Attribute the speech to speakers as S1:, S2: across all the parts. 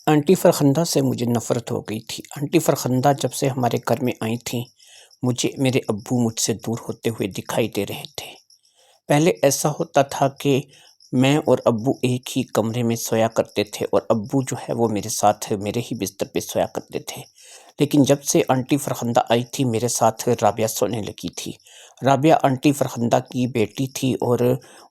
S1: Aunty Farkhanda سے مجھے نفرت ہو گئی تھی۔ آنٹی فرخندہ جب سے ہمارے گھر میں آئی تھیں، مجھے میرے ابو مجھ سے دور ہوتے ہوئے دکھائی دے رہے تھے۔ پہلے ایسا ہوتا تھا کہ میں اور ابو ایک ہی کمرے میں سویا کرتے تھے اور ابو جو ہے وہ میرے ساتھ میرے ہی بستر پہ سویا کرتے تھے۔ لیکن جب سے آنٹی فرخندہ آئی تھی میرے ساتھ رابعہ سونے لگی تھی۔ رابعہ آنٹی فرخندہ کی بیٹی تھی اور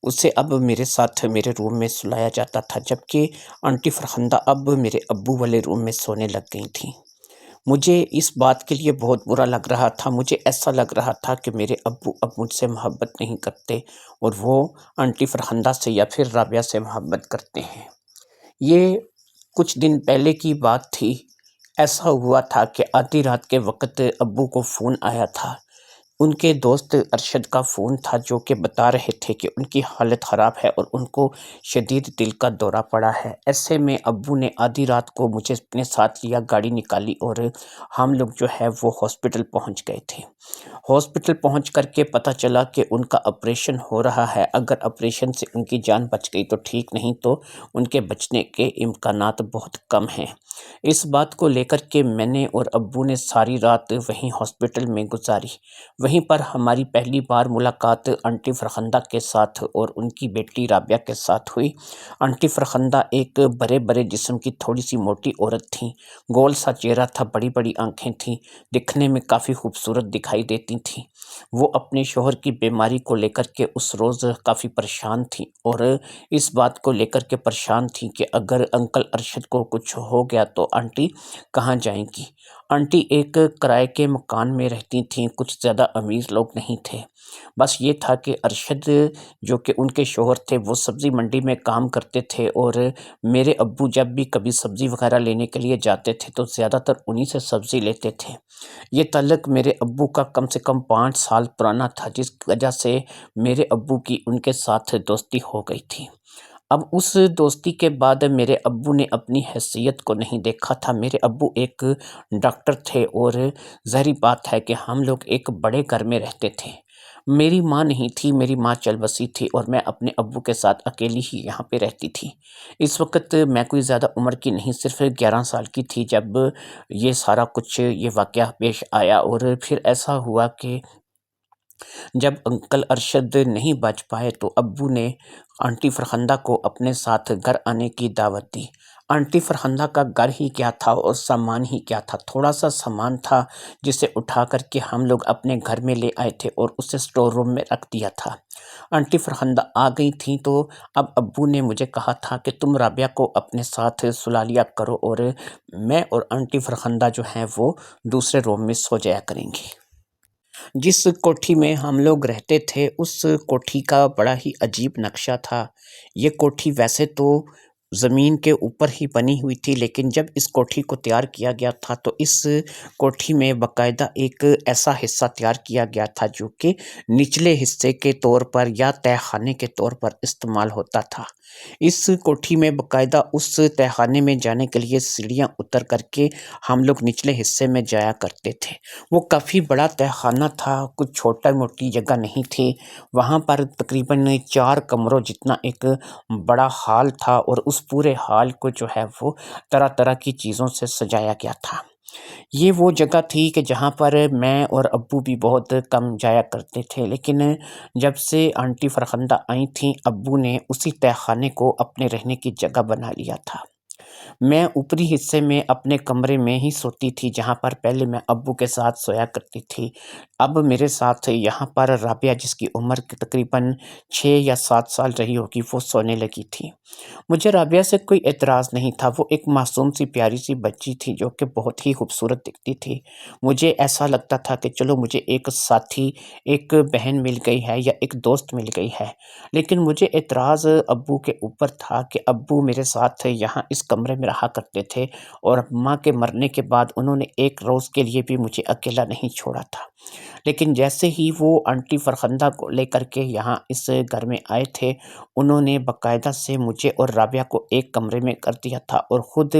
S1: اسے اب میرے ساتھ میرے روم میں سلایا جاتا تھا، جبکہ آنٹی فرخندہ اب میرے ابو والے روم میں سونے لگ گئی تھیں۔ مجھے اس بات کے لیے بہت برا لگ رہا تھا۔ مجھے ایسا لگ رہا تھا کہ میرے ابو اب مجھ سے محبت نہیں کرتے اور وہ آنٹی فرخندہ سے یا پھر رابعہ سے محبت کرتے ہیں۔ یہ کچھ دن پہلے کی بات تھی۔ ایسا ہوا تھا کہ آدھی رات کے وقت ابو کو فون آیا تھا۔ ان کے دوست ارشد کا فون تھا، جو کہ بتا رہے تھے کہ ان کی حالت خراب ہے اور ان کو شدید دل کا دورہ پڑا ہے۔ ایسے میں ابو نے آدھی رات کو مجھے اپنے ساتھ لیا، گاڑی نکالی اور ہم لوگ جو ہے وہ ہاسپٹل پہنچ گئے تھے۔ ہاسپٹل پہنچ کر کے پتہ چلا کہ ان کا آپریشن ہو رہا ہے۔ اگر آپریشن سے ان کی جان بچ گئی تو ٹھیک، نہیں تو ان کے بچنے کے امکانات بہت کم ہیں۔ اس بات کو لے کر کے میں نے اور ابو نے ساری رات وہیں ہاسپٹل میں گزاری۔ وہیں پر ہماری پہلی بار ملاقات آنٹی فرخندہ کے ساتھ اور ان کی بیٹی رابعہ کے ساتھ ہوئی۔ آنٹی فرخندہ ایک بڑے بڑے جسم کی تھوڑی سی موٹی عورت تھیں، گول سا چہرہ تھا، بڑی بڑی آنکھیں تھیں، دکھنے میں کافی خوبصورت دکھائی دیتی تھیں۔ وہ اپنے شوہر کی بیماری کو لے کر کے اس روز کافی پریشان تھیں اور اس بات کو لے کر کے پریشان تھیں کہ اگر انکل ارشد کو کچھ ہو گیا تو آنٹی کہاں جائیں گی۔ آنٹی ایک کرائے کے مکان میں رہتی تھیں، کچھ زیادہ امیر لوگ نہیں تھے۔ بس یہ تھا کہ ارشد جو کہ ان کے شوہر تھے وہ سبزی منڈی میں کام کرتے تھے اور میرے ابو جب بھی کبھی سبزی وغیرہ لینے کے لیے جاتے تھے تو زیادہ تر انہی سے سبزی لیتے تھے۔ یہ تعلق میرے ابو کا کم سے کم 5 سال پرانا تھا، جس وجہ سے میرے ابو کی ان کے ساتھ دوستی ہو گئی تھی۔ اب اس دوستی کے بعد میرے ابو نے اپنی حیثیت کو نہیں دیکھا تھا۔ میرے ابو ایک ڈاکٹر تھے اور ظاہری بات ہے کہ ہم لوگ ایک بڑے گھر میں رہتے تھے۔ میری ماں نہیں تھی، میری ماں چل بسی تھی اور میں اپنے ابو کے ساتھ اکیلی ہی یہاں پہ رہتی تھی۔ اس وقت میں کوئی زیادہ عمر کی نہیں، صرف 11 سال کی تھی جب یہ سارا کچھ یہ واقعہ پیش آیا۔ اور پھر ایسا ہوا کہ جب انکل ارشد نہیں بچ پائے تو ابو نے آنٹی فرخندہ کو اپنے ساتھ گھر آنے کی دعوت دی۔ آنٹی فرخندہ کا گھر ہی کیا تھا اور سامان ہی کیا تھا، تھوڑا سا سامان تھا جسے اٹھا کر کے ہم لوگ اپنے گھر میں لے آئے تھے اور اسے اسٹور روم میں رکھ دیا تھا۔ آنٹی فرخندہ آ گئی تھیں تو اب ابو نے مجھے کہا تھا کہ تم رابعہ کو اپنے ساتھ سلا لیا کرو اور میں اور آنٹی فرخندہ جو ہیں وہ دوسرے روم میں سو جایا کریں گی۔ جس کوٹھی میں ہم لوگ رہتے تھے اس کوٹھی کا بڑا ہی عجیب نقشہ تھا۔ یہ کوٹھی ویسے تو زمین کے اوپر ہی بنی ہوئی تھی، لیکن جب اس کوٹھی کو تیار کیا گیا تھا تو اس کوٹھی میں باقاعدہ ایک ایسا حصہ تیار کیا گیا تھا جو کہ نچلے حصے کے طور پر یا تہہ خانے کے طور پر استعمال ہوتا تھا۔ اس کوٹھی میں باقاعدہ اس تہہ خانے میں جانے کے لیے سیڑھیاں اتر کر کے ہم لوگ نچلے حصے میں جایا کرتے تھے۔ وہ کافی بڑا تہہ خانہ تھا، کچھ چھوٹا موٹی جگہ نہیں تھی۔ وہاں پر تقریباً 4 کمروں جتنا ایک بڑا ہال تھا اور اس پورے ہال کو جو ہے وہ طرح طرح کی چیزوں سے سجایا گیا تھا۔ یہ وہ جگہ تھی کہ جہاں پر میں اور ابو بھی بہت کم جایا کرتے تھے، لیکن جب سے آنٹی فرخندہ آئی تھیں ابو نے اسی تہہ خانے کو اپنے رہنے کی جگہ بنا لیا تھا۔ میں اوپری حصے میں اپنے کمرے میں ہی سوتی تھی، جہاں پر پہلے میں ابو کے ساتھ سویا کرتی تھی۔ اب میرے ساتھ یہاں پر رابعہ، جس کی عمر تقریباً 6 یا 7 سال رہی ہوگی، وہ سونے لگی تھی۔ مجھے رابعہ سے کوئی اعتراض نہیں تھا، وہ ایک معصوم سی پیاری سی بچی تھی جو کہ بہت ہی خوبصورت دکھتی تھی۔ مجھے ایسا لگتا تھا کہ چلو مجھے ایک ساتھی، ایک بہن مل گئی ہے یا ایک دوست مل گئی ہے۔ لیکن مجھے اعتراض ابو کے اوپر تھا کہ ابو میرے ساتھ یہاں اس کمرے میں رہا کرتے تھے اور ماں کے مرنے کے بعد انہوں نے ایک روز کے لیے بھی مجھے اکیلا نہیں چھوڑا تھا۔ لیکن جیسے ہی وہ آنٹی فرخندہ کو لے کر کے یہاں اس گھر میں آئے تھے، انہوں نے باقاعدہ سے مجھے اور رابعہ کو ایک کمرے میں کر دیا تھا اور خود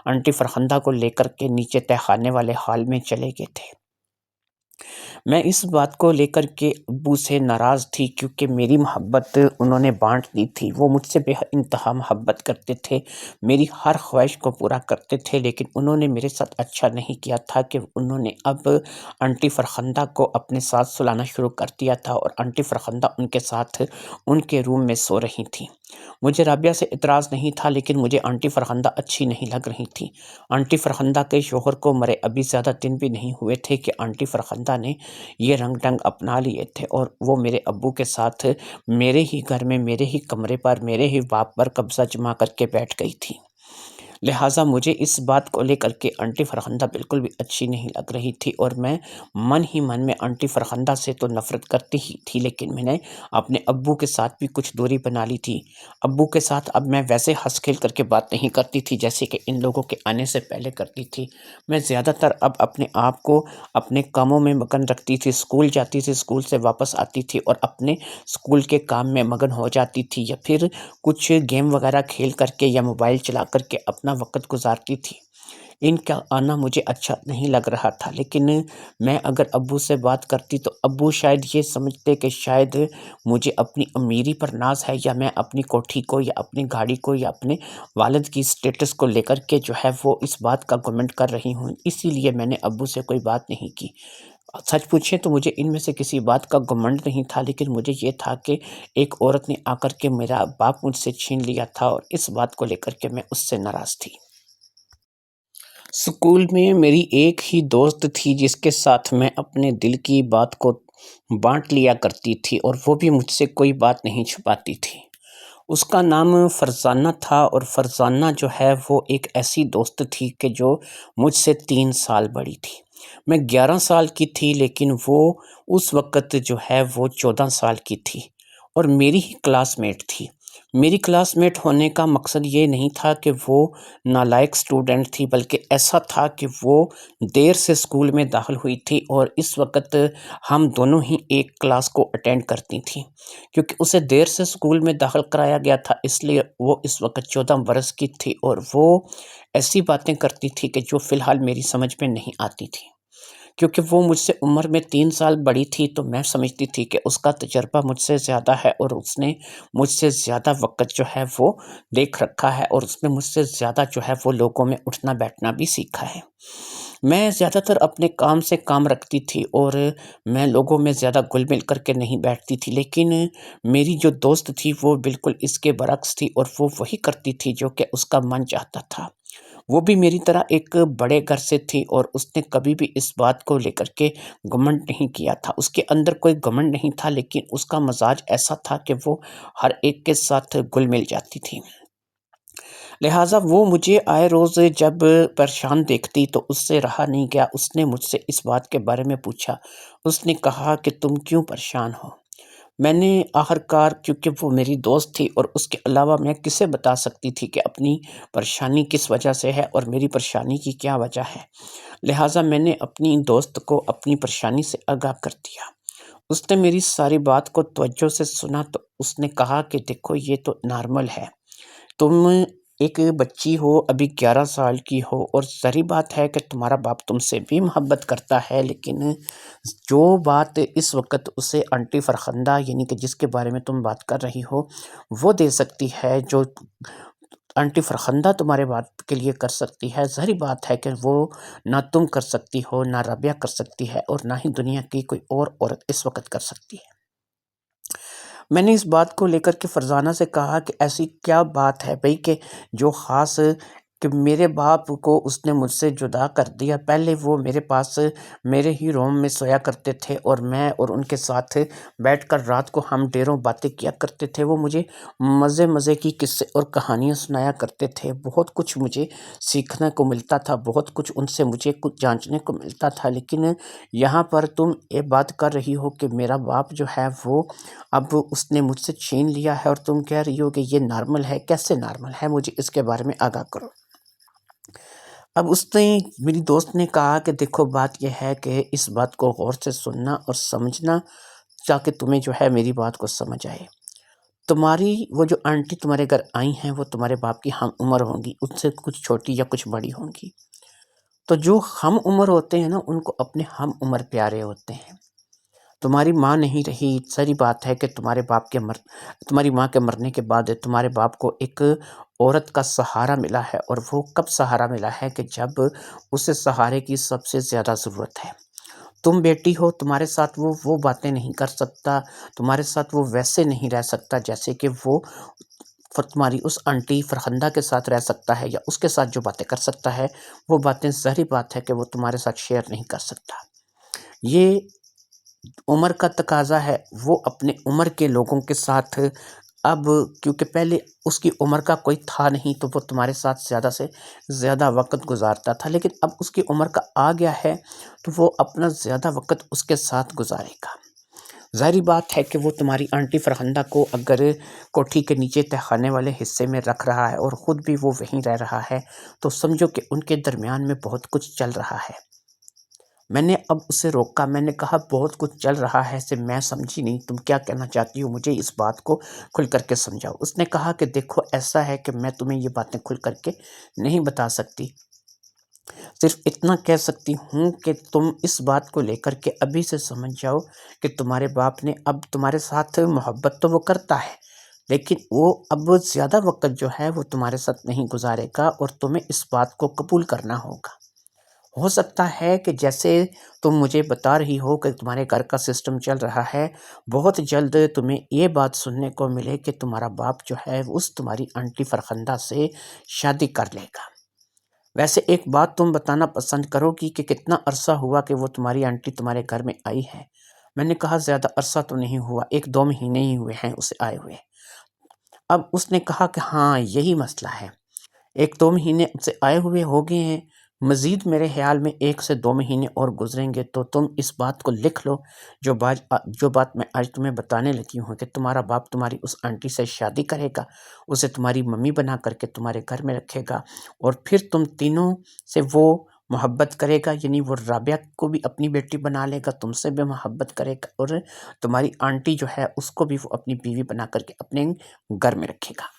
S1: آنٹی فرخندہ کو لے کر کے نیچے تہہ خانے والے ہال میں چلے گئے تھے۔ میں اس بات کو لے کر کے ابو سے ناراض تھی کیونکہ میری محبت انہوں نے بانٹ دی تھی۔ وہ مجھ سے بے انتہا محبت کرتے تھے، میری ہر خواہش کو پورا کرتے تھے، لیکن انہوں نے میرے ساتھ اچھا نہیں کیا تھا کہ انہوں نے اب آنٹی فرخندہ کو اپنے ساتھ سلانا شروع کر دیا تھا اور آنٹی فرخندہ ان کے ساتھ ان کے روم میں سو رہی تھیں۔ مجھے رابعہ سے اعتراض نہیں تھا، لیکن مجھے آنٹی فرخندہ اچھی نہیں لگ رہی تھی۔ آنٹی فرخندہ کے شوہر کو مرے ابھی زیادہ دن بھی نہیں ہوئے تھے کہ آنٹی فرخندہ نے یہ رنگ ڈنگ اپنا لیے تھے اور وہ میرے ابو کے ساتھ میرے ہی گھر میں، میرے ہی کمرے پر، میرے ہی باپ پر قبضہ جما کر کے بیٹھ گئی تھی۔ لہٰذا مجھے اس بات کو لے کر کے آنٹی فرخندہ بالکل بھی اچھی نہیں لگ رہی تھی اور میں من ہی من میں آنٹی فرخندہ سے تو نفرت کرتی ہی تھی، لیکن میں نے اپنے ابو کے ساتھ بھی کچھ دوری بنا لی تھی۔ ابو کے ساتھ اب میں ویسے ہنس کھیل کر کے بات نہیں کرتی تھی جیسے کہ ان لوگوں کے آنے سے پہلے کرتی تھی۔ میں زیادہ تر اب اپنے آپ کو اپنے کاموں میں مگن رکھتی تھی، اسکول جاتی تھی، اسکول سے واپس آتی تھی اور اپنے اسکول کے کام میں مگن ہو جاتی تھی یا پھر کچھ گیم وغیرہ کھیل کر کے یا موبائل چلا کر کے اپنا وقت گزارتی تھی۔ ان کا آنا مجھے اچھا نہیں لگ رہا تھا، لیکن میں اگر ابو سے بات کرتی تو ابو شاید یہ سمجھتے کہ شاید مجھے اپنی امیری پر ناز ہے یا میں اپنی کوٹھی کو یا اپنی گاڑی کو یا اپنے والد کی اسٹیٹس کو لے کر کے جو ہے وہ اس بات کا گمنڈ کر رہی ہوں، اسی لیے میں نے ابو سے کوئی بات نہیں کی۔ سچ پوچھیں تو مجھے ان میں سے کسی بات کا گمنڈ نہیں تھا، لیکن مجھے یہ تھا کہ ایک عورت نے آ کر کے میرا باپ مجھ سے چھین لیا تھا اور اس بات کو لے کر کے میں اس سے ناراض تھی۔ اسکول میں میری ایک ہی دوست تھی جس کے ساتھ میں اپنے دل کی بات کو بانٹ لیا کرتی تھی اور وہ بھی مجھ سے کوئی بات نہیں چھپاتی تھی۔ اس کا نام فرزانہ تھا اور فرزانہ جو ہے وہ ایک ایسی دوست تھی کہ جو مجھ سے 3 سال بڑی تھی۔ میں 11 سال کی تھی لیکن وہ اس وقت جو ہے وہ 14 سال کی تھی اور میری ہی کلاس میٹ تھی۔ میری کلاس میٹ ہونے کا مقصد یہ نہیں تھا کہ وہ نالائق اسٹوڈنٹ تھی، بلکہ ایسا تھا کہ وہ دیر سے اسکول میں داخل ہوئی تھی اور اس وقت ہم دونوں ہی ایک کلاس کو اٹینڈ کرتی تھیں۔ کیونکہ اسے دیر سے اسکول میں داخل کرایا گیا تھا، اس لیے وہ اس وقت 14 برس کی تھی اور وہ ایسی باتیں کرتی تھی کہ جو فی الحال میری سمجھ میں نہیں آتی تھی۔ کیونکہ وہ مجھ سے عمر میں 3 سال بڑی تھی تو میں سمجھتی تھی کہ اس کا تجربہ مجھ سے زیادہ ہے اور اس نے مجھ سے زیادہ وقت جو ہے وہ دیکھ رکھا ہے اور اس نے مجھ سے زیادہ جو ہے وہ لوگوں میں اٹھنا بیٹھنا بھی سیکھا ہے۔ میں زیادہ تر اپنے کام سے کام رکھتی تھی اور میں لوگوں میں زیادہ گل مل کر کے نہیں بیٹھتی تھی، لیکن میری جو دوست تھی وہ بالکل اس کے برعکس تھی اور وہ وہی کرتی تھی جو کہ اس کا من چاہتا تھا۔ وہ بھی میری طرح ایک بڑے گھر سے تھی اور اس نے کبھی بھی اس بات کو لے کر کے گھمنڈ نہیں کیا تھا۔ اس کے اندر کوئی گھمنڈ نہیں تھا، لیکن اس کا مزاج ایسا تھا کہ وہ ہر ایک کے ساتھ گل مل جاتی تھی۔ لہٰذا وہ مجھے آئے روز جب پریشان دیکھتی تو اس سے رہا نہیں گیا، اس نے مجھ سے اس بات کے بارے میں پوچھا۔ اس نے کہا کہ تم کیوں پریشان ہو؟ میں نے آخرکار، کیونکہ وہ میری دوست تھی اور اس کے علاوہ میں کسے بتا سکتی تھی کہ اپنی پریشانی کس وجہ سے ہے اور میری پریشانی کی کیا وجہ ہے، لہٰذا میں نے اپنی دوست کو اپنی پریشانی سے آگاہ کر دیا۔ اس نے میری ساری بات کو توجہ سے سنا تو اس نے کہا کہ دیکھو یہ تو نارمل ہے، تم ایک بچی ہو، ابھی 11 سال کی ہو اور ظاہری بات ہے کہ تمہارا باپ تم سے بھی محبت کرتا ہے، لیکن جو بات اس وقت اسے آنٹی فرخندہ یعنی کہ جس کے بارے میں تم بات کر رہی ہو وہ دے سکتی ہے، جو آنٹی فرخندہ تمہارے بات کے لیے کر سکتی ہے، ظاہری بات ہے کہ وہ نہ تم کر سکتی ہو، نہ رابعہ کر سکتی ہے اور نہ ہی دنیا کی کوئی اور عورت اس وقت کر سکتی ہے۔ میں نے اس بات کو لے کر کے فرزانہ سے کہا کہ ایسی کیا بات ہے بھئی کہ جو خاص کہ میرے باپ کو اس نے مجھ سے جدا کر دیا۔ پہلے وہ میرے پاس میرے ہی روم میں سویا کرتے تھے اور میں اور ان کے ساتھ بیٹھ کر رات کو ہم ڈیروں باتیں کیا کرتے تھے۔ وہ مجھے مزے مزے کی قصے اور کہانیاں سنایا کرتے تھے، بہت کچھ مجھے سیکھنے کو ملتا تھا، بہت کچھ ان سے مجھے کچھ جانچنے کو ملتا تھا، لیکن یہاں پر تم یہ بات کر رہی ہو کہ میرا باپ جو ہے وہ اب اس نے مجھ سے چھین لیا ہے اور تم کہہ رہی ہو کہ یہ نارمل ہے۔ کیسے نارمل ہے؟ مجھے اس کے بارے میں آگاہ کرو۔ اب اس نے میری دوست نے کہا کہ دیکھو بات یہ ہے کہ اس بات کو غور سے سننا اور سمجھنا تاکہ تمہیں جو ہے میری بات کو سمجھ آئے۔ تمہاری وہ جو آنٹی تمہارے گھر آئی ہیں وہ تمہارے باپ کی ہم عمر ہوں گی، ان سے کچھ چھوٹی یا کچھ بڑی ہوں گی۔ تو جو ہم عمر ہوتے ہیں نا، ان کو اپنے ہم عمر پیارے ہوتے ہیں۔ تمہاری ماں نہیں رہی، ساری بات ہے کہ تمہاری ماں کے مرنے کے بعد تمہارے باپ کو ایک عورت کا سہارا ملا ہے، اور وہ کب سہارا ملا ہے کہ جب اسے سہارے کی سب سے زیادہ ضرورت ہے۔ تم بیٹی ہو، تمہارے ساتھ وہ باتیں نہیں کر سکتا، تمہارے ساتھ وہ ویسے نہیں رہ سکتا جیسے کہ وہ تمہاری اس آنٹی فرخندہ کے ساتھ رہ سکتا ہے، یا اس کے ساتھ جو باتیں کر سکتا ہے، وہ باتیں ظاہری بات ہے کہ وہ تمہارے ساتھ شیئر نہیں کر سکتا۔ یہ عمر کا تقاضا ہے، وہ اپنے عمر کے لوگوں کے ساتھ اب، کیونکہ پہلے اس کی عمر کا کوئی تھا نہیں تو وہ تمہارے ساتھ زیادہ سے زیادہ وقت گزارتا تھا، لیکن اب اس کی عمر کا آ گیا ہے تو وہ اپنا زیادہ وقت اس کے ساتھ گزارے گا۔ ظاہری بات ہے کہ وہ تمہاری آنٹی فرخندہ کو اگر کوٹھی کے نیچے تہخانے والے حصے میں رکھ رہا ہے اور خود بھی وہ وہیں رہ رہا ہے، تو سمجھو کہ ان کے درمیان میں بہت کچھ چل رہا ہے۔ میں نے اب اسے روکا، میں نے کہا بہت کچھ چل رہا ہے سے میں سمجھی نہیں، تم کیا کہنا چاہتی ہو، مجھے اس بات کو کھل کر کے سمجھاؤ۔ اس نے کہا کہ دیکھو ایسا ہے کہ میں تمہیں یہ باتیں کھل کر کے نہیں بتا سکتی، صرف اتنا کہہ سکتی ہوں کہ تم اس بات کو لے کر کے ابھی سے سمجھ جاؤ کہ تمہارے باپ نے اب تمہارے ساتھ محبت تو وہ کرتا ہے، لیکن وہ اب زیادہ وقت جو ہے وہ تمہارے ساتھ نہیں گزارے گا، اور تمہیں اس بات کو قبول کرنا ہوگا۔ ہو سکتا ہے کہ جیسے تم مجھے بتا رہی ہو کہ تمہارے گھر کا سسٹم چل رہا ہے، بہت جلد تمہیں یہ بات سننے کو ملے کہ تمہارا باپ جو ہے اس تمہاری آنٹی فرخندہ سے شادی کر لے گا۔ ویسے ایک بات تم بتانا پسند کرو گی کہ کتنا عرصہ ہوا کہ وہ تمہاری آنٹی تمہارے گھر میں آئی ہے؟ میں نے کہا زیادہ عرصہ تو نہیں ہوا، 1-2 مہینے ہی ہوئے ہیں اسے آئے ہوئے۔ اب اس نے کہا کہ ہاں یہی مسئلہ ہے، 1-2 مہینے سے آئے ہوئے ہو گئے ہیں، مزید میرے خیال میں 1 سے 2 مہینے اور گزریں گے تو تم اس بات کو لکھ لو، جو بات میں آج تمہیں بتانے لگی ہوں، کہ تمہارا باپ تمہاری اس آنٹی سے شادی کرے گا، اسے تمہاری ممی بنا کر کے تمہارے گھر میں رکھے گا، اور پھر تم تینوں سے وہ محبت کرے گا، یعنی وہ رابعہ کو بھی اپنی بیٹی بنا لے گا، تم سے بھی محبت کرے گا، اور تمہاری آنٹی جو ہے اس کو بھی وہ اپنی بیوی بنا کر کے اپنے گھر میں رکھے گا۔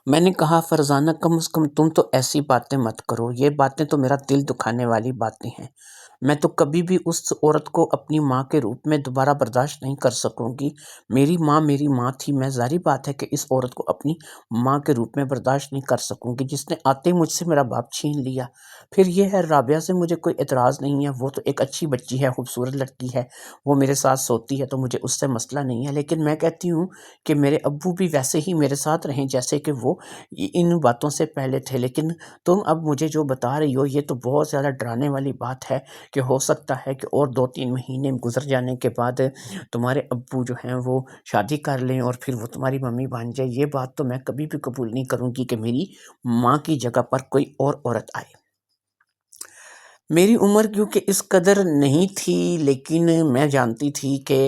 S1: میں نے کہا فرزانہ کم از کم تم تو ایسی باتیں مت کرو، یہ باتیں تو میرا دل دکھانے والی باتیں ہیں، میں تو کبھی بھی اس عورت کو اپنی ماں کے روپ میں دوبارہ برداشت نہیں کر سکوں گی۔ میری ماں تھی، میں ظاہری بات ہے کہ اس عورت کو اپنی ماں کے روپ میں برداشت نہیں کر سکوں گی، جس نے آتے مجھ سے میرا باپ چھین لیا۔ پھر یہ ہے رابعہ سے مجھے کوئی اعتراض نہیں ہے، وہ تو ایک اچھی بچی ہے، خوبصورت لڑکی ہے، وہ میرے ساتھ سوتی ہے تو مجھے اس سے مسئلہ نہیں ہے، لیکن میں کہتی ہوں کہ میرے ابو بھی ویسے ہی میرے ساتھ رہیں جیسے کہ وہ ان باتوں سے پہلے تھے۔ لیکن تم اب مجھے جو بتا رہی ہو یہ تو بہت زیادہ ڈرانے والی بات ہے، کہ ہو سکتا ہے کہ اور 2-3 مہینے گزر جانے کے بعد تمہارے ابو جو ہیں وہ شادی کر لیں اور پھر وہ تمہاری ممی بن جائے۔ یہ بات تو میں کبھی بھی قبول نہیں کروں گی کہ میری ماں کی جگہ پر کوئی اور عورت آئے۔ میری عمر کیونکہ اس قدر نہیں تھی، لیکن میں جانتی تھی کہ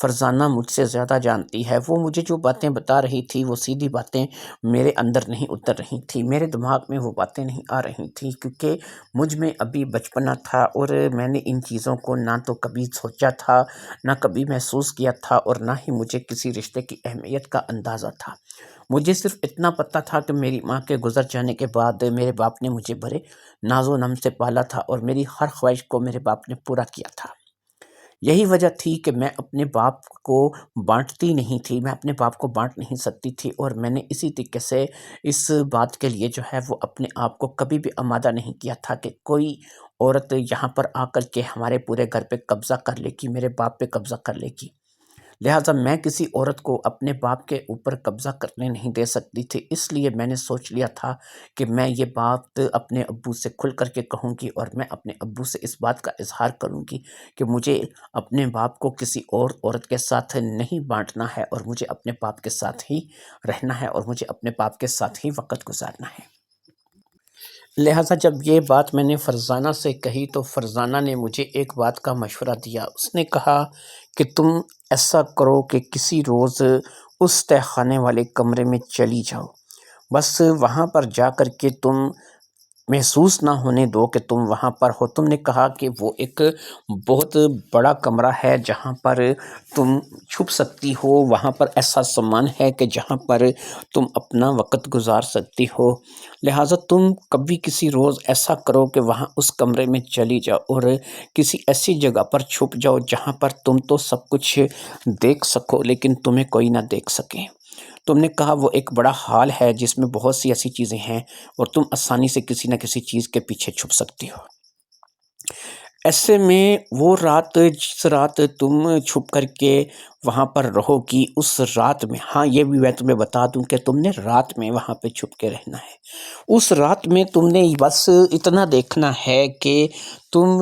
S1: فرزانہ مجھ سے زیادہ جانتی ہے، وہ مجھے جو باتیں بتا رہی تھی وہ سیدھی باتیں میرے اندر نہیں اتر رہی تھی، میرے دماغ میں وہ باتیں نہیں آ رہی تھیں، کیونکہ مجھ میں ابھی بچپنا تھا، اور میں نے ان چیزوں کو نہ تو کبھی سوچا تھا، نہ کبھی محسوس کیا تھا، اور نہ ہی مجھے کسی رشتے کی اہمیت کا اندازہ تھا۔ مجھے صرف اتنا پتہ تھا کہ میری ماں کے گزر جانے کے بعد میرے باپ نے مجھے بڑے ناز و نم سے پالا تھا، اور میری ہر خواہش کو میرے باپ نے پورا کیا تھا۔ یہی وجہ تھی کہ میں اپنے باپ کو بانٹتی نہیں تھی، میں اپنے باپ کو بانٹ نہیں سکتی تھی، اور میں نے اسی طریقے سے اس بات کے لیے جو ہے وہ اپنے آپ کو کبھی بھی آمادہ نہیں کیا تھا کہ کوئی عورت یہاں پر آ کر کے ہمارے پورے گھر پہ قبضہ کر لے گی، میرے باپ پہ قبضہ کر لے گی۔ لہٰذا میں کسی عورت کو اپنے باپ کے اوپر قبضہ کرنے نہیں دے سکتی تھی، اس لیے میں نے سوچ لیا تھا کہ میں یہ بات اپنے ابو سے کھل کر کے کہوں گی، اور میں اپنے ابو سے اس بات کا اظہار کروں گی کہ مجھے اپنے باپ کو کسی اور عورت کے ساتھ نہیں بانٹنا ہے، اور مجھے اپنے باپ کے ساتھ ہی رہنا ہے، اور مجھے اپنے باپ کے ساتھ ہی وقت گزارنا ہے۔ لہٰذا جب یہ بات میں نے فرزانہ سے کہی تو فرزانہ نے مجھے ایک بات کا مشورہ دیا، اس نے کہا کہ تم ایسا کرو کہ کسی روز اس تہخانے والے کمرے میں چلی جاؤ، بس وہاں پر جا کر کے تم محسوس نہ ہونے دو کہ تم وہاں پر ہو۔ تم نے کہا کہ وہ ایک بہت بڑا کمرہ ہے جہاں پر تم چھپ سکتی ہو، وہاں پر ایسا سامان ہے کہ جہاں پر تم اپنا وقت گزار سکتی ہو، لہٰذا تم کبھی کسی روز ایسا کرو کہ وہاں اس کمرے میں چلی جاؤ اور کسی ایسی جگہ پر چھپ جاؤ جہاں پر تم تو سب کچھ دیکھ سکو لیکن تمہیں کوئی نہ دیکھ سکے۔ تم نے کہا وہ ایک بڑا ہال ہے جس میں بہت سی ایسی چیزیں ہیں اور تم آسانی سے کسی نہ کسی چیز کے پیچھے چھپ سکتی ہو۔ ایسے میں وہ رات، جس رات تم چھپ کر کے وہاں پر رہو گی، اس رات میں، ہاں یہ بھی میں تمہیں بتا دوں کہ تم نے رات میں وہاں پہ چھپ کے رہنا ہے۔ اس رات میں تم نے بس اتنا دیکھنا ہے کہ تم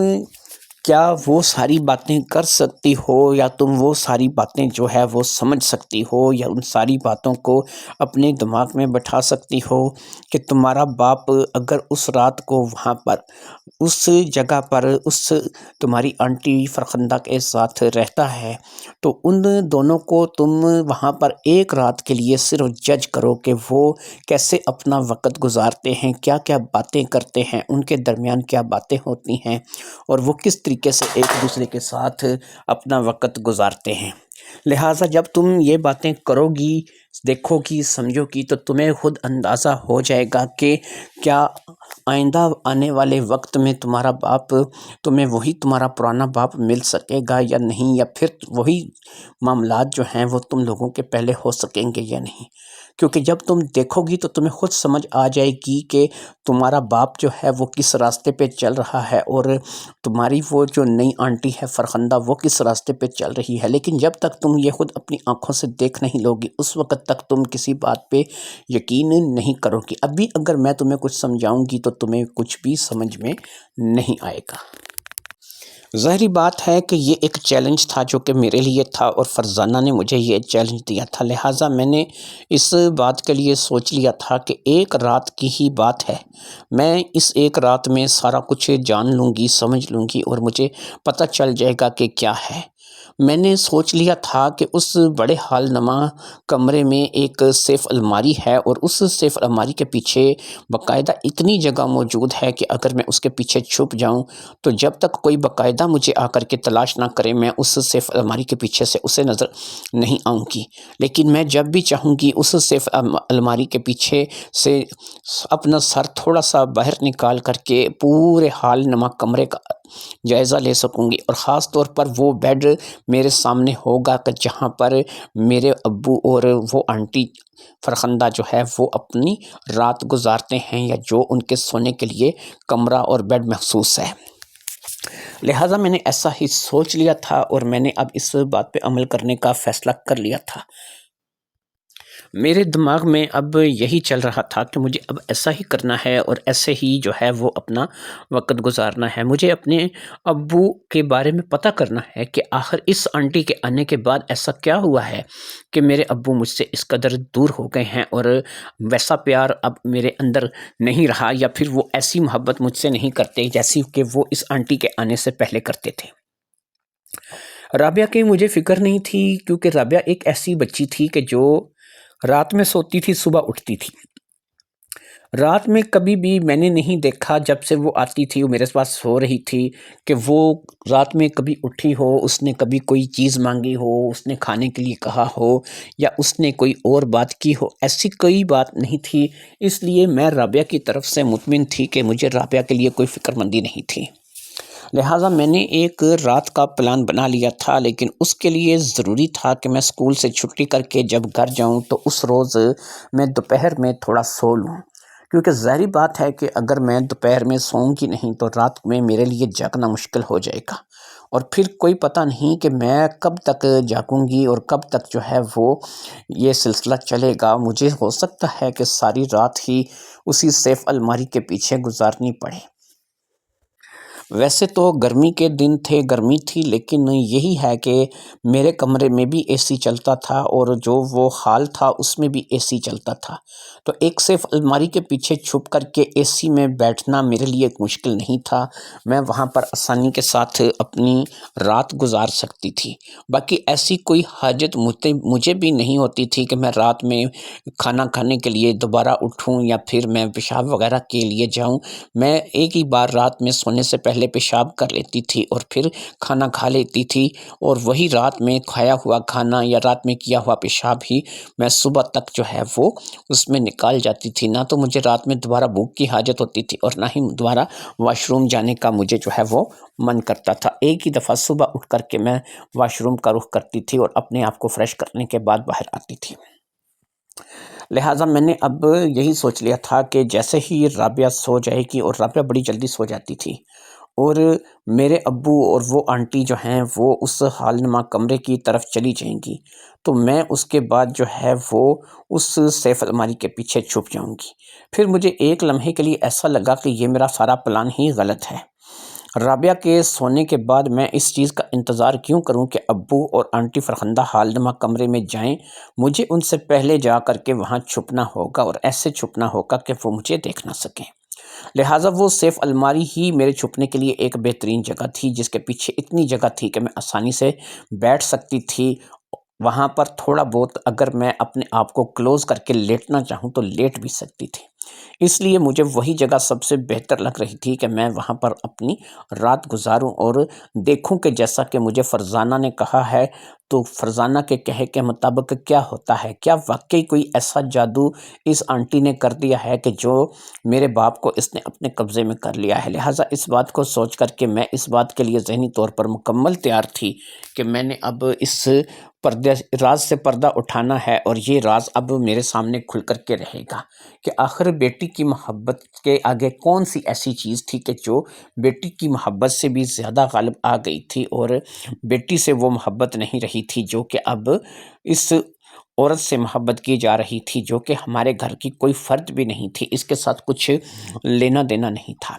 S1: کیا وہ ساری باتیں کر سکتی ہو یا تم وہ ساری باتیں جو ہے وہ سمجھ سکتی ہو یا ان ساری باتوں کو اپنے دماغ میں بٹھا سکتی ہو کہ تمہارا باپ اگر اس رات کو وہاں پر اس جگہ پر اس تمہاری آنٹی فرخندہ کے ساتھ رہتا ہے تو ان دونوں کو تم وہاں پر ایک رات کے لیے صرف جج کرو کہ وہ کیسے اپنا وقت گزارتے ہیں، کیا کیا باتیں کرتے ہیں، ان کے درمیان کیا باتیں ہوتی ہیں اور وہ کس طریقے سے ایک دوسرے کے ساتھ اپنا وقت گزارتے ہیں۔ لہٰذا جب تم یہ باتیں کرو گی، دیکھو گی، سمجھو گی تو تمہیں خود اندازہ ہو جائے گا کہ کیا آئندہ آنے والے وقت میں تمہارا باپ تمہیں وہی تمہارا پرانا باپ مل سکے گا یا نہیں، یا پھر وہی معاملات جو ہیں وہ تم لوگوں کے پہلے ہو سکیں گے یا نہیں۔ کیونکہ جب تم دیکھو گی تو تمہیں خود سمجھ آ جائے گی کہ تمہارا باپ جو ہے وہ کس راستے پہ چل رہا ہے اور تمہاری وہ جو نئی آنٹی ہے فرخندہ وہ کس راستے پہ چل رہی ہے۔ لیکن جب تک تم یہ خود اپنی آنکھوں سے دیکھ نہیں لو گی اس وقت تک تم کسی بات پہ یقین نہیں کرو گی۔ ابھی اگر میں تمہیں کچھ سمجھاؤں گی تو تمہیں کچھ بھی سمجھ میں نہیں آئے گا۔ ظاہری بات ہے کہ یہ ایک چیلنج تھا جو کہ میرے لیے تھا اور فرزانہ نے مجھے یہ چیلنج دیا تھا، لہٰذا میں نے اس بات کے لیے سوچ لیا تھا کہ ایک رات کی ہی بات ہے، میں اس ایک رات میں سارا کچھ جان لوں گی، سمجھ لوں گی اور مجھے پتہ چل جائے گا کہ کیا ہے۔ میں نے سوچ لیا تھا کہ اس بڑے ہال نما کمرے میں ایک سیف الماری ہے اور اس سیف الماری کے پیچھے باقاعدہ اتنی جگہ موجود ہے کہ اگر میں اس کے پیچھے چھپ جاؤں تو جب تک کوئی باقاعدہ مجھے آ کر کے تلاش نہ کرے میں اس سیف الماری کے پیچھے سے اسے نظر نہیں آؤں گی۔ لیکن میں جب بھی چاہوں گی اس سیف الماری کے پیچھے سے اپنا سر تھوڑا سا باہر نکال کر کے پورے ہال نما کمرے کا جائزہ لے سکوں گی، اور خاص طور پر وہ بیڈ میرے سامنے ہوگا کہ جہاں پر میرے ابو اور وہ آنٹی فرخندہ جو ہے وہ اپنی رات گزارتے ہیں یا جو ان کے سونے کے لیے کمرہ اور بیڈ مخصوص ہے۔ لہٰذا میں نے ایسا ہی سوچ لیا تھا اور میں نے اب اس بات پہ عمل کرنے کا فیصلہ کر لیا تھا۔ میرے دماغ میں اب یہی چل رہا تھا کہ مجھے اب ایسا ہی کرنا ہے اور ایسے ہی جو ہے وہ اپنا وقت گزارنا ہے۔ مجھے اپنے ابو کے بارے میں پتہ کرنا ہے کہ آخر اس آنٹی کے آنے کے بعد ایسا کیا ہوا ہے کہ میرے ابو مجھ سے اس قدر دور ہو گئے ہیں اور ویسا پیار اب میرے اندر نہیں رہا، یا پھر وہ ایسی محبت مجھ سے نہیں کرتے جیسی کہ وہ اس آنٹی کے آنے سے پہلے کرتے تھے۔ رابعہ کی مجھے فکر نہیں تھی، کیونکہ رابعہ ایک ایسی بچی تھی کہ جو رات میں سوتی تھی، صبح اٹھتی تھی۔ رات میں کبھی بھی میں نے نہیں دیکھا جب سے وہ آتی تھی، وہ میرے پاس سو رہی تھی، کہ وہ رات میں کبھی اٹھی ہو، اس نے کبھی کوئی چیز مانگی ہو، اس نے کھانے کے لیے کہا ہو یا اس نے کوئی اور بات کی ہو، ایسی کوئی بات نہیں تھی۔ اس لیے میں رابعہ کی طرف سے مطمئن تھی کہ مجھے رابعہ کے لیے کوئی فکر مندی نہیں تھی۔ لہٰذا میں نے ایک رات کا پلان بنا لیا تھا، لیکن اس کے لیے ضروری تھا کہ میں اسکول سے چھٹی کر کے جب گھر جاؤں تو اس روز میں دوپہر میں تھوڑا سو لوں، کیونکہ ظاہری بات ہے کہ اگر میں دوپہر میں سوؤں گی نہیں تو رات میں میرے لیے جاگنا مشکل ہو جائے گا، اور پھر کوئی پتہ نہیں کہ میں کب تک جاگوں گی اور کب تک جو ہے وہ یہ سلسلہ چلے گا۔ مجھے ہو سکتا ہے کہ ساری رات ہی اسی سیف الماری کے پیچھے گزارنی پڑے۔ ویسے تو گرمی کے دن تھے، گرمی تھی، لیکن یہی ہے کہ میرے کمرے میں بھی اے سی چلتا تھا اور جو وہ ہال تھا اس میں بھی اے سی چلتا تھا، تو ایک سیف الماری کے پیچھے چھپ کر کے اے سی میں بیٹھنا میرے لیے ایک مشکل نہیں تھا۔ میں وہاں پر آسانی کے ساتھ اپنی رات گزار سکتی تھی۔ باقی ایسی کوئی حاجت مجھے بھی نہیں ہوتی تھی کہ میں رات میں کھانا کھانے کے لیے دوبارہ اٹھوں یا پھر میں پیشاب وغیرہ کے لیے جاؤں۔ میں ایک ہی بار رات میں سونے سے پہلے پیشاب کر لیتی تھی اور پھر کھانا کھا لیتی تھی، اور وہی رات میں کھایا ہوا کھانا یا رات میں کیا ہوا پیشاب ہی میں صبح تک جو ہے وہ اس میں نکال جاتی تھی۔ نہ تو مجھے رات میں دوبارہ بھوک کی حاجت ہوتی تھی اور نہ ہی دوبارہ واش روم جانے کا مجھے جو ہے وہ من کرتا تھا۔ ایک ہی دفعہ صبح اٹھ کر کے میں واش روم کا رخ کرتی تھی اور اپنے آپ کو فریش کرنے کے بعد باہر آتی تھی۔ لہٰذا میں نے اب یہی سوچ لیا تھا کہ جیسے ہی رابعہ سو جائے گی، اور رابعہ بڑی جلدی سو جاتی تھی، اور میرے ابو اور وہ آنٹی جو ہیں وہ اس حال نما کمرے کی طرف چلی جائیں گی، تو میں اس کے بعد جو ہے وہ اس سیف الماری کے پیچھے چھپ جاؤں گی۔ پھر مجھے ایک لمحے کے لیے ایسا لگا کہ یہ میرا سارا پلان ہی غلط ہے۔ رابعہ کے سونے کے بعد میں اس چیز کا انتظار کیوں کروں کہ ابو اور آنٹی فرخندہ حال نما کمرے میں جائیں؟ مجھے ان سے پہلے جا کر کے وہاں چھپنا ہوگا، اور ایسے چھپنا ہوگا کہ وہ مجھے دیکھ نہ سکیں۔ لہٰذا وہ سیف الماری ہی میرے چھپنے کے لیے ایک بہترین جگہ تھی، جس کے پیچھے اتنی جگہ تھی کہ میں آسانی سے بیٹھ سکتی تھی۔ وہاں پر تھوڑا بہت اگر میں اپنے آپ کو کلوز کر کے لیٹنا چاہوں تو لیٹ بھی سکتی تھی۔ اس لیے مجھے وہی جگہ سب سے بہتر لگ رہی تھی کہ میں وہاں پر اپنی رات گزاروں اور دیکھوں کہ جیسا کہ مجھے فرزانہ نے کہا ہے، تو فرزانہ کے کہے کے مطابق کیا ہوتا ہے۔ کیا واقعی کوئی ایسا جادو اس آنٹی نے کر دیا ہے کہ جو میرے باپ کو اس نے اپنے قبضے میں کر لیا ہے؟ لہٰذا اس بات کو سوچ کر کے میں اس بات کے لیے ذہنی طور پر مکمل تیار تھی کہ میں نے اب اس راز سے پردہ اٹھانا ہے، اور یہ راز اب میرے سامنے کھل کر کے رہے گا کہ آخر بیٹی کی محبت کے آگے کون سی ایسی چیز تھی کہ جو بیٹی کی محبت سے بھی زیادہ غالب آ گئی تھی، اور بیٹی سے وہ محبت نہیں رہی تھی جو کہ اب اس عورت سے محبت کی جا رہی تھی، جو کہ ہمارے گھر کی کوئی فرد بھی نہیں تھی، اس کے ساتھ کچھ لینا دینا نہیں تھا۔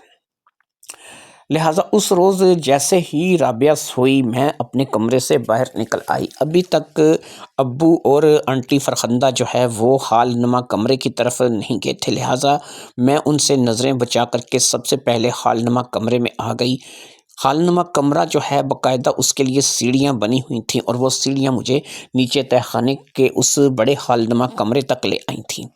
S1: لہٰذا اس روز جیسے ہی رابعہ سوئی، میں اپنے کمرے سے باہر نکل آئی۔ ابھی تک ابو اور آنٹی فرخندہ جو ہے وہ حال نما کمرے کی طرف نہیں گئے تھے، لہٰذا میں ان سے نظریں بچا کر کے سب سے پہلے حال نما کمرے میں آ گئی۔ حال نما کمرہ جو ہے باقاعدہ اس کے لیے سیڑھیاں بنی ہوئی تھیں، اور وہ سیڑھیاں مجھے نیچے تہہ خانے کے اس بڑے حال نما کمرے تک لے آئی تھیں۔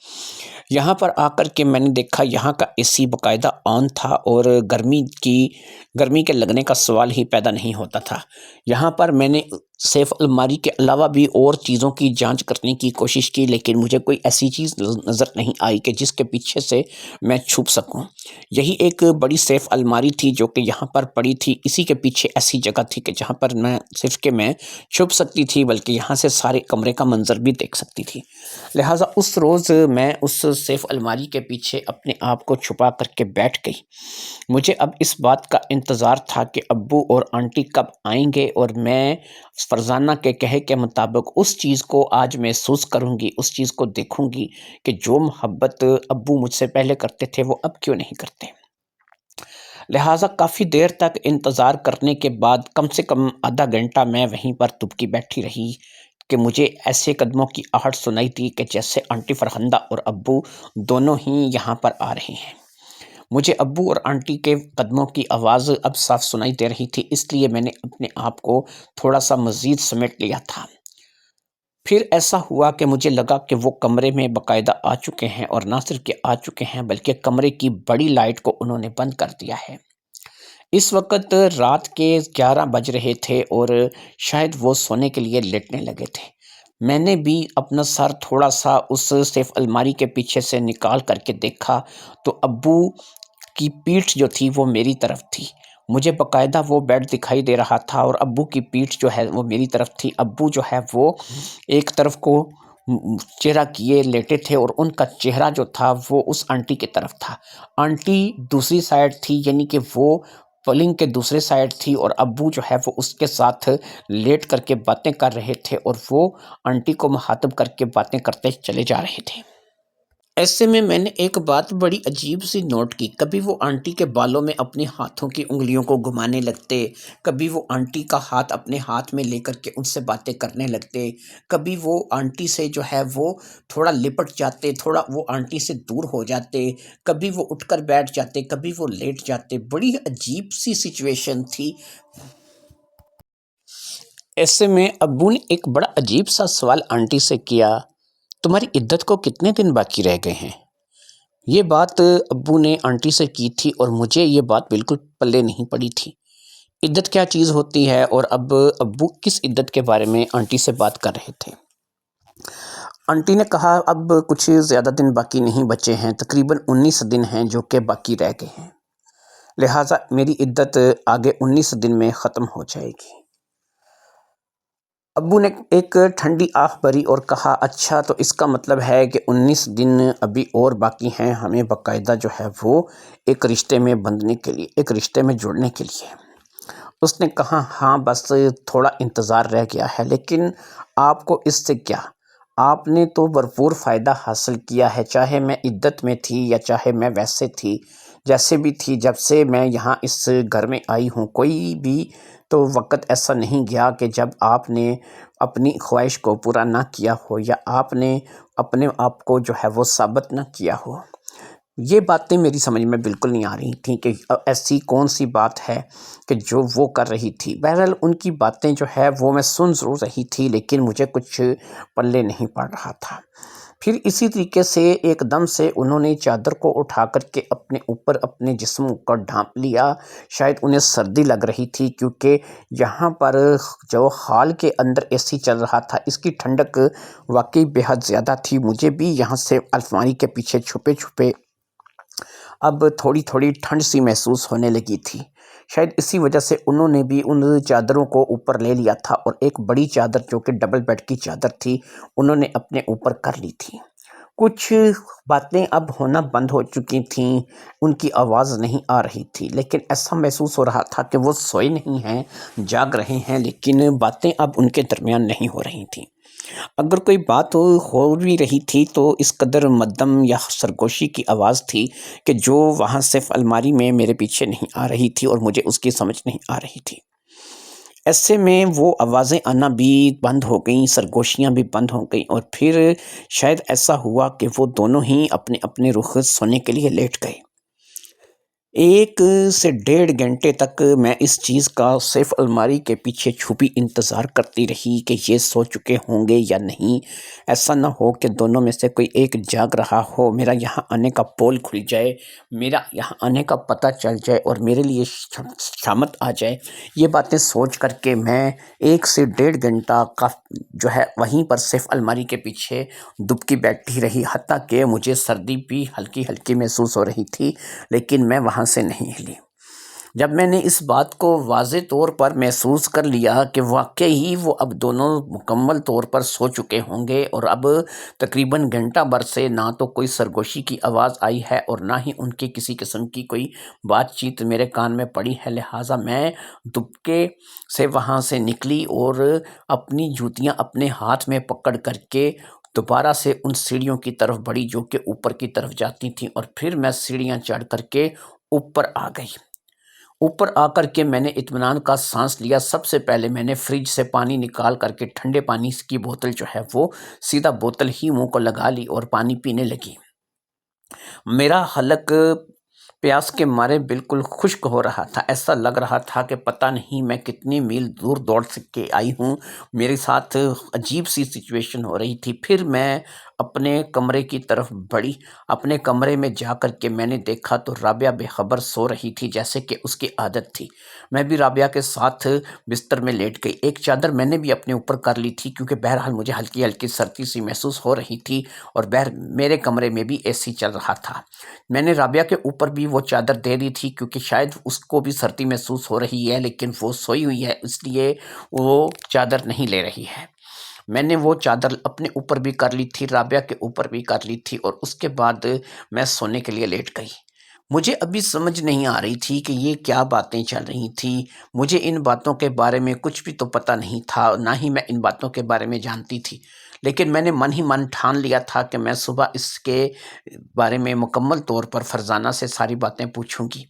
S1: یہاں پر آ کر کے میں نے دیکھا یہاں کا اے سی باقاعدہ آن تھا، اور گرمی کے لگنے کا سوال ہی پیدا نہیں ہوتا تھا۔ یہاں پر میں نے سیف الماری کے علاوہ بھی اور چیزوں کی جانچ کرنے کی کوشش کی، لیکن مجھے کوئی ایسی چیز نظر نہیں آئی کہ جس کے پیچھے سے میں چھپ سکوں۔ یہی ایک بڑی سیف الماری تھی جو کہ یہاں پر پڑی تھی، اسی کے پیچھے ایسی جگہ تھی کہ جہاں پر میں صرف کہ میں چھپ سکتی تھی، بلکہ یہاں سے سارے کمرے کا منظر بھی دیکھ سکتی تھی۔ لہٰذا اس روز میں اس سیف الماری کے پیچھے اپنے آپ کو چھپا کر کے بیٹھ گئی۔ مجھے اب اس بات کا انتظار تھا کہ ابو اور آنٹی کب آئیں گے، اور میں فرزانہ کے کہے کے مطابق اس چیز کو آج محسوس کروں گی، اس چیز کو دیکھوں گی کہ جو محبت ابو مجھ سے پہلے کرتے تھے وہ اب کیوں نہیں کرتے۔ لہٰذا کافی دیر تک انتظار کرنے کے بعد کم سے کم آدھا گھنٹہ میں وہیں پر دبکی بیٹھی رہی کہ مجھے ایسے قدموں کی آہٹ سنائی دی کہ جیسے آنٹی فرخندہ اور ابو دونوں ہی یہاں پر آ رہے ہیں۔ مجھے ابو اور آنٹی کے قدموں کی آواز اب صاف سنائی دے رہی تھی، اس لیے میں نے اپنے آپ کو تھوڑا سا مزید سمیٹ لیا تھا۔ پھر ایسا ہوا کہ مجھے لگا کہ وہ کمرے میں باقاعدہ آ چکے ہیں، اور نہ صرف کہ آ چکے ہیں بلکہ کمرے کی بڑی لائٹ کو انہوں نے بند کر دیا ہے۔ اس وقت رات کے 11 بج رہے تھے، اور شاید وہ سونے کے لیے لیٹنے لگے تھے۔ میں نے بھی اپنا سر تھوڑا سا اس سیف الماری کے پیچھے سے نکال کر کے دیکھا تو ابو کی پیٹھ جو تھی وہ میری طرف تھی۔ مجھے باقاعدہ وہ بیڈ دکھائی دے رہا تھا، اور ابو کی پیٹھ جو ہے وہ میری طرف تھی۔ ابو جو ہے وہ ایک طرف کو چہرہ کیے لیٹے تھے، اور ان کا چہرہ جو تھا وہ اس آنٹی کی طرف تھا۔ آنٹی دوسری سائڈ تھی، یعنی کہ وہ پلنگ کے دوسرے سائڈ تھی، اور ابو جو ہے وہ اس کے ساتھ لیٹ کر کے باتیں کر رہے تھے، اور وہ آنٹی کو مخاطب کر کے باتیں کرتے چلے جا رہے تھے۔ ایسے میں نے ایک بات بڑی عجیب سی نوٹ کی، کبھی وہ آنٹی کے بالوں میں اپنے ہاتھوں کی انگلیوں کو گھمانے لگتے، کبھی وہ آنٹی کا ہاتھ اپنے ہاتھ میں لے کر کے ان سے باتیں کرنے لگتے، کبھی وہ آنٹی سے جو ہے وہ تھوڑا لپٹ جاتے، تھوڑا وہ آنٹی سے دور ہو جاتے، کبھی وہ اٹھ کر بیٹھ جاتے، کبھی وہ لیٹ جاتے، بڑی عجیب سی سچویشن تھی۔ ایسے میں ابو نے ایک بڑا عجیب سا سوال آنٹی سے کیا، تمہاری عدت کو کتنے دن باقی رہ گئے ہیں؟ یہ بات ابو نے آنٹی سے کی تھی اور مجھے یہ بات بالکل پلے نہیں پڑی تھی۔ عدت کیا چیز ہوتی ہے اور اب ابو کس عدت کے بارے میں آنٹی سے بات کر رہے تھے؟ آنٹی نے کہا اب کچھ زیادہ دن باقی نہیں بچے ہیں، تقریباً 19 دن ہیں جو کہ باقی رہ گئے ہیں، لہٰذا میری عدت آگے 19 دن میں ختم ہو جائے گی۔ ابو نے ایک ٹھنڈی آہ بھری اور کہا اچھا تو اس کا مطلب ہے کہ 19 دن ابھی اور باقی ہیں ہمیں باقاعدہ جو ہے وہ ایک رشتے میں بندھنے کے لیے، ایک رشتے میں جڑنے کے لیے۔ اس نے کہا ہاں بس تھوڑا انتظار رہ گیا ہے، لیکن آپ کو اس سے کیا؟ آپ نے تو بھرپور فائدہ حاصل کیا ہے، چاہے میں عدت میں تھی یا چاہے میں ویسے تھی، جیسے بھی تھی، جب سے میں یہاں اس گھر میں آئی ہوں کوئی بھی تو وقت ایسا نہیں گیا کہ جب آپ نے اپنی خواہش کو پورا نہ کیا ہو یا آپ نے اپنے آپ کو جو ہے وہ ثابت نہ کیا ہو۔ یہ باتیں میری سمجھ میں بالکل نہیں آ رہی تھیں کہ ایسی کون سی بات ہے کہ جو وہ کر رہی تھی۔ بہرحال ان کی باتیں جو ہے وہ میں سن ضرور رہی تھی لیکن مجھے کچھ پلے نہیں پڑ رہا تھا۔ پھر اسی طریقے سے ایک دم سے انہوں نے چادر کو اٹھا کر کے اپنے اوپر اپنے جسم کو ڈھانپ لیا، شاید انہیں سردی لگ رہی تھی کیونکہ یہاں پر جو ہال کے اندر اے سی چل رہا تھا اس کی ٹھنڈک واقعی بے حد زیادہ تھی۔ مجھے بھی یہاں سے الماری کے پیچھے چھپے چھپے اب تھوڑی تھوڑی ٹھنڈ سی محسوس ہونے لگی تھی، شاید اسی وجہ سے انہوں نے بھی ان چادروں کو اوپر لے لیا تھا اور ایک بڑی چادر جو کہ ڈبل بیڈ کی چادر تھی انہوں نے اپنے اوپر کر لی تھی۔ کچھ باتیں اب ہونا بند ہو چکی تھیں، ان کی آواز نہیں آ رہی تھی، لیکن ایسا محسوس ہو رہا تھا کہ وہ سوئے نہیں ہیں، جاگ رہے ہیں، لیکن باتیں اب ان کے درمیان نہیں ہو رہی تھیں۔ اگر کوئی بات ہو بھی رہی تھی تو اس قدر مدھم یا سرگوشی کی آواز تھی کہ جو وہاں سے الماری میں میرے پیچھے نہیں آ رہی تھی اور مجھے اس کی سمجھ نہیں آ رہی تھی۔ ایسے میں وہ آوازیں آنا بھی بند ہو گئیں، سرگوشیاں بھی بند ہو گئیں اور پھر شاید ایسا ہوا کہ وہ دونوں ہی اپنے اپنے رخ سونے کے لیے لیٹ گئے۔ 1 سے 1.5 گھنٹے تک میں اس چیز کا صرف الماری کے پیچھے چھپی انتظار کرتی رہی کہ یہ سو چکے ہوں گے یا نہیں، ایسا نہ ہو کہ دونوں میں سے کوئی ایک جاگ رہا ہو، میرا یہاں آنے کا پول کھل جائے، میرا یہاں آنے کا پتہ چل جائے اور میرے لیے شامت آ جائے۔ یہ باتیں سوچ کر کے میں 1 سے 1.5 گھنٹہ کا جو ہے وہیں پر صرف الماری کے پیچھے دبکی بیٹھی رہی، حتیٰ کہ مجھے سردی بھی ہلکی ہلکی محسوس ہو رہی تھی لیکن میں وہاں سے نہیں ہلی۔ جب میں نے اس بات کو واضح طور پر محسوس کر لیا کہ واقعی وہ اب دونوں مکمل طور پر سو چکے ہوں گے اور اب تقریباً گھنٹہ بھر سے نہ تو کوئی سرگوشی کی آواز آئی ہے اور نہ ہی ان کی کسی قسم کی کوئی بات چیت میرے کان میں پڑی ہے، لہٰذا میں دبکے سے وہاں سے نکلی اور اپنی جوتیاں اپنے ہاتھ میں پکڑ کر کے دوبارہ سے ان سیڑھیوں کی طرف بڑھی جو کہ اوپر کی طرف جاتی تھیں اور پھر میں سیڑھیاں چڑھ کر کے اوپر آ گئی۔ اوپر آ کر کے میں نے اطمینان کا سانس لیا۔ سب سے پہلے میں نے فریج سے پانی نکال کر کے ٹھنڈے پانی کی بوتل جو ہے وہ سیدھا بوتل ہی منہ کو لگا لی اور پانی پینے لگی۔ میرا حلق پیاس کے مارے بالکل خشک ہو رہا تھا، ایسا لگ رہا تھا کہ پتہ نہیں میں کتنی میل دور دوڑ کے آئی ہوں، میرے ساتھ عجیب سی سچویشن ہو رہی تھی۔ پھر میں اپنے کمرے کی طرف بڑھی، اپنے کمرے میں جا کر کے میں نے دیکھا تو رابعہ بے خبر سو رہی تھی جیسے کہ اس کی عادت تھی۔ میں بھی رابعہ کے ساتھ بستر میں لیٹ گئی، ایک چادر میں نے بھی اپنے اوپر کر لی تھی کیونکہ بہرحال مجھے ہلکی ہلکی سردی سی محسوس ہو رہی تھی اور میرے کمرے میں بھی اے سی چل رہا تھا۔ میں نے رابعہ کے اوپر بھی وہ چادر دے دی تھی کیونکہ شاید اس کو بھی سردی محسوس ہو رہی ہے لیکن وہ سوئی ہوئی ہے اس لیے وہ چادر نہیں لے رہی ہے۔ میں نے وہ چادر اپنے اوپر بھی کر لی تھی، رابعہ کے اوپر بھی کر لی تھی اور اس کے بعد میں سونے کے لیے لیٹ گئی۔ مجھے ابھی سمجھ نہیں آ رہی تھی کہ یہ کیا باتیں چل رہی تھیں، مجھے ان باتوں کے بارے میں کچھ بھی تو پتہ نہیں تھا، نہ ہی میں ان باتوں کے بارے میں جانتی تھی، لیکن میں نے من ہی من ٹھان لیا تھا کہ میں صبح اس کے بارے میں مکمل طور پر فرزانہ سے ساری باتیں پوچھوں گی۔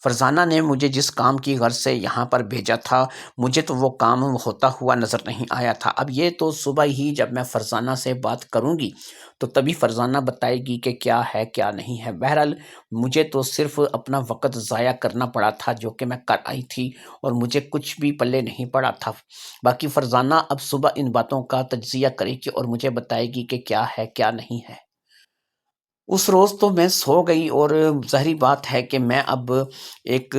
S1: فرزانہ نے مجھے جس کام کی غرض سے یہاں پر بھیجا تھا، مجھے تو وہ کام ہوتا ہوا نظر نہیں آیا تھا۔ اب یہ تو صبح ہی جب میں فرزانہ سے بات کروں گی تو تبھی فرزانہ بتائے گی کہ کیا ہے کیا نہیں ہے۔ بہرحال مجھے تو صرف اپنا وقت ضائع کرنا پڑا تھا، جو کہ میں کر آئی تھی، اور مجھے کچھ بھی پلے نہیں پڑا تھا۔ باقی فرزانہ اب صبح ان باتوں کا تجزیہ کرے گی اور مجھے بتائے گی کہ کیا ہے کیا نہیں ہے۔ اس روز تو میں سو گئی، اور ظاہری بات ہے کہ میں اب ایک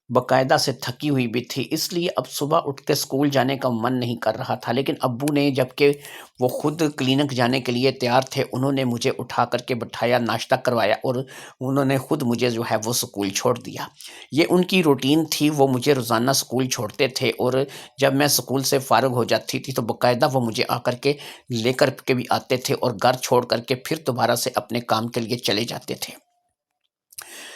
S1: باقاعدہ سے تھکی ہوئی بھی تھی، اس لیے اب صبح اٹھ کے اسکول جانے کا من نہیں کر رہا تھا۔ لیکن ابو نے، جب کہ وہ خود کلینک جانے کے لیے تیار تھے، انہوں نے مجھے اٹھا کر کے بٹھایا، ناشتہ کروایا، اور انہوں نے خود مجھے جو ہے وہ اسکول چھوڑ دیا۔ یہ ان کی روٹین تھی، وہ مجھے روزانہ اسکول چھوڑتے تھے، اور جب میں اسکول سے فارغ ہو جاتی تھی تو باقاعدہ وہ مجھے آ کر کے لے کر کے بھی آتے تھے، اور گھر چھوڑ کر کے پھر دوبارہ سے اپنے کام کے لیے چلے جاتے تھے۔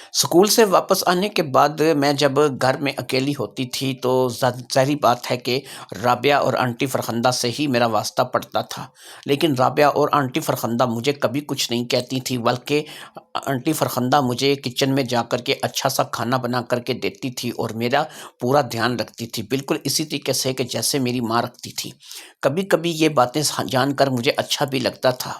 S1: اسکول سے واپس آنے کے بعد میں جب گھر میں اکیلی ہوتی تھی تو ظاہری بات ہے کہ رابعہ اور آنٹی فرخندہ سے ہی میرا واسطہ پڑتا تھا۔ لیکن رابعہ اور آنٹی فرخندہ مجھے کبھی کچھ نہیں کہتی تھی، بلکہ آنٹی فرخندہ مجھے کچن میں جا کر کے اچھا سا کھانا بنا کر کے دیتی تھی اور میرا پورا دھیان رکھتی تھی، بالکل اسی طریقے سے کہ جیسے میری ماں رکھتی تھی۔ کبھی کبھی یہ باتیں جان کر مجھے اچھا بھی لگتا تھا،